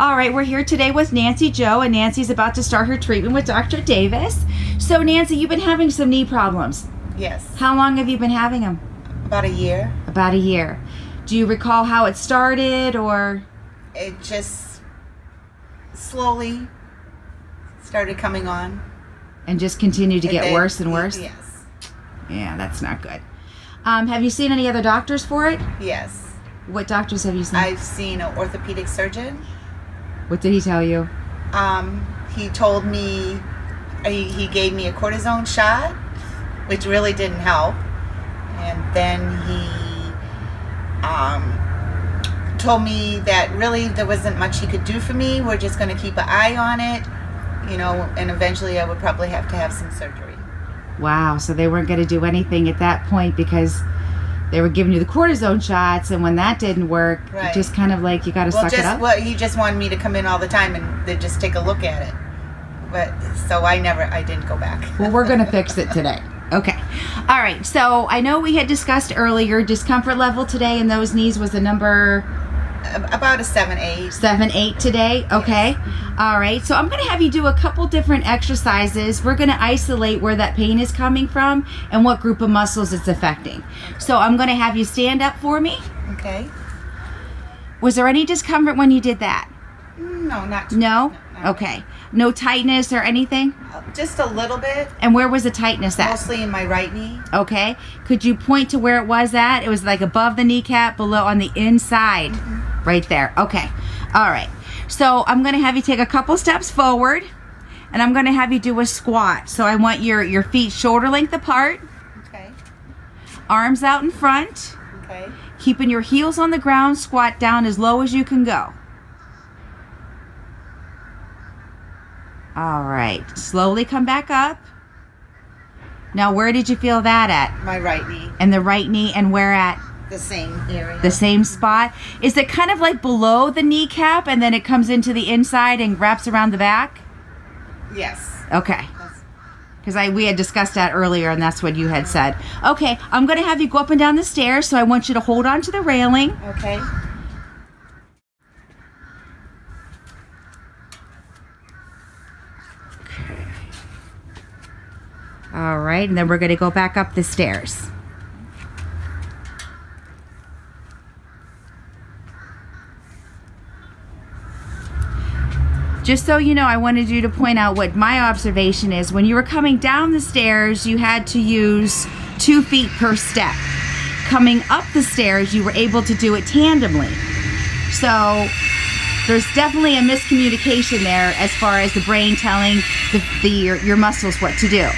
All right, we're here today with Nancy Joe, and Nancy's about to start her treatment with Dr. Davis. So Nancy, you've been having some knee problems. Yes. How long have you been having them? About a year. About a year. Do you recall how it started, or? It just slowly started coming on. And just continued to get worse and worse? Yes. Yeah, that's not good. Have you seen any other doctors for it? Yes. What doctors have you seen? I've seen an orthopedic surgeon. What did he tell you? He told me, he gave me a cortisone shot, which really didn't help. And then he told me that really there wasn't much he could do for me. We're just going to keep an eye on it, you know, and eventually I would probably have to have some surgery. Wow, so they weren't going to do anything at that point because they were giving you the cortisone shots, and when that didn't work, right. Just kind of like you got to suck it up? Well, he just wanted me to come in all the time and then just take a look at it. But so I didn't go back. Well, we're going to fix it today. Okay. All right, so I know we had discussed earlier discomfort level today in those knees was the number... About a 7-8. 7-8 today? Okay. Yes. All right. So I'm going to have you do a couple different exercises. We're going to isolate where that pain is coming from and what group of muscles it's affecting. Okay. So I'm going to have you stand up for me. Okay. Was there any discomfort when you did that? No, not No? No. Okay. No tightness or anything? Just a little bit. And where was the tightness at? Mostly in my right knee. Okay. Could you point to where it was at? It was like above the kneecap, below on the inside. Mm-hmm. Right there. Okay. All right. So I'm going to have you take a couple steps forward, and I'm going to have you do a squat. So I want your feet shoulder length apart. Okay. Arms out in front. Okay. Keeping your heels on the ground, squat down as low as you can go. All right. Slowly come back up. Now, where did you feel that at? My right knee. And the right knee, and where at? The same area. The same spot? Is it kind of like below the kneecap and then it comes into the inside and wraps around the back? Yes. Okay. Because we had discussed that earlier and that's what you had said. Okay, I'm going to have you go up and down the stairs, so I want you to hold on to the railing. Okay. Okay. All right, and then we're going to go back up the stairs. Just so you know, I wanted you to point out what my observation is. When you were coming down the stairs, you had to use 2 feet per step. Coming up the stairs, you were able to do it tandemly. So there's definitely a miscommunication there as far as the brain telling your muscles what to do.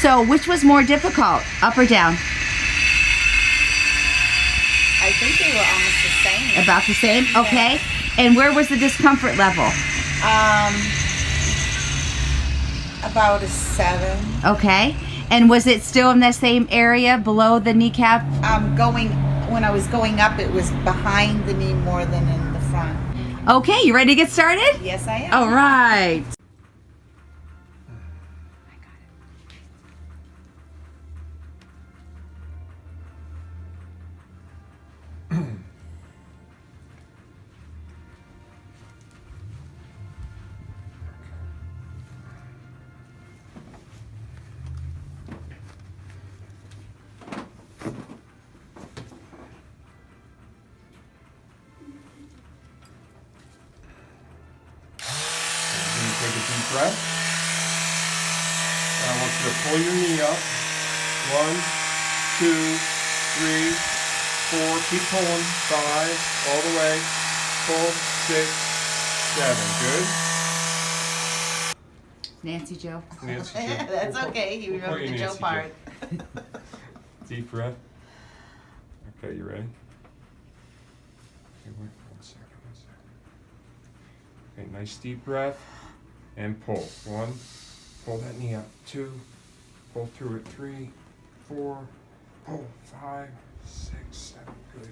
So which was more difficult, up or down? I think they were almost the same. About the same? Okay. And where was the discomfort level? About a 7. Okay. And was it still in that same area below the kneecap? When I was going up, it was behind the knee more than in the front. Okay, you ready to get started? Yes, I am. All right. Take a deep breath. And I want you to pull your knee up. 1, 2, 3, 4. Keep pulling. 5. All the way. Pull. 6, 7. Good. Nancy Joe. Nancy, Joe. That's okay. You We'll call remember you the Joe Nancy part. Deep breath. Okay, you ready? Okay, wait, 1 second. Okay, nice deep breath. And pull. 1. Pull that knee up. 2. Pull through it. 3, 4. Pull. 5, 6, 7. Good.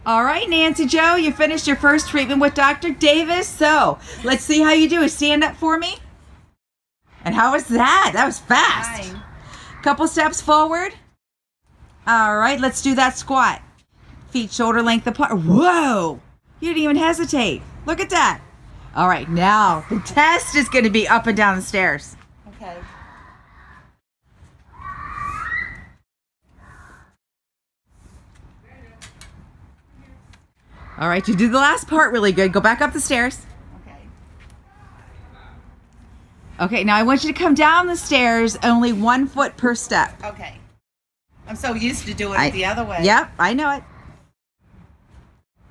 All right, Nancy Joe, you finished your first treatment with Dr. Davis. So let's see how you do. Stand up for me. And how was that? That was fast. Fine. Couple steps forward. All right, let's do that squat. Feet shoulder length apart. Whoa! You didn't even hesitate. Look at that. All right, now the test is going to be up and down the stairs. Okay. All right, you did the last part really good. Go back up the stairs. Okay. Okay, now I want you to come down the stairs only 1 foot per step. Okay. I'm so used to doing it the other way. Yep, I know it.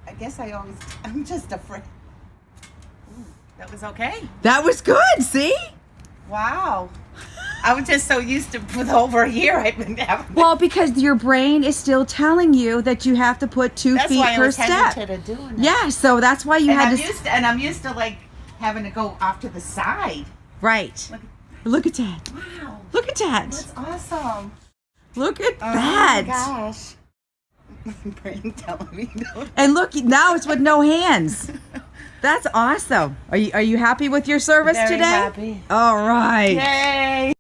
I guess I'm just afraid. Ooh, that was okay. That was good, see? Wow. I was just so used to, with over a year I've been having. Well, because your brain is still telling you that you have to put 2 That's feet why I per was step. hesitant to doing that. Yeah, so that's why you And had to. I'm used to like having to go off to the side. Right. Look, Look at that. wow. Look at that. That's awesome. Look at Oh that. my gosh. My brain telling me no. And look, now it's with no hands. That's awesome. Are you happy with your service Very today? happy. All right. Yay.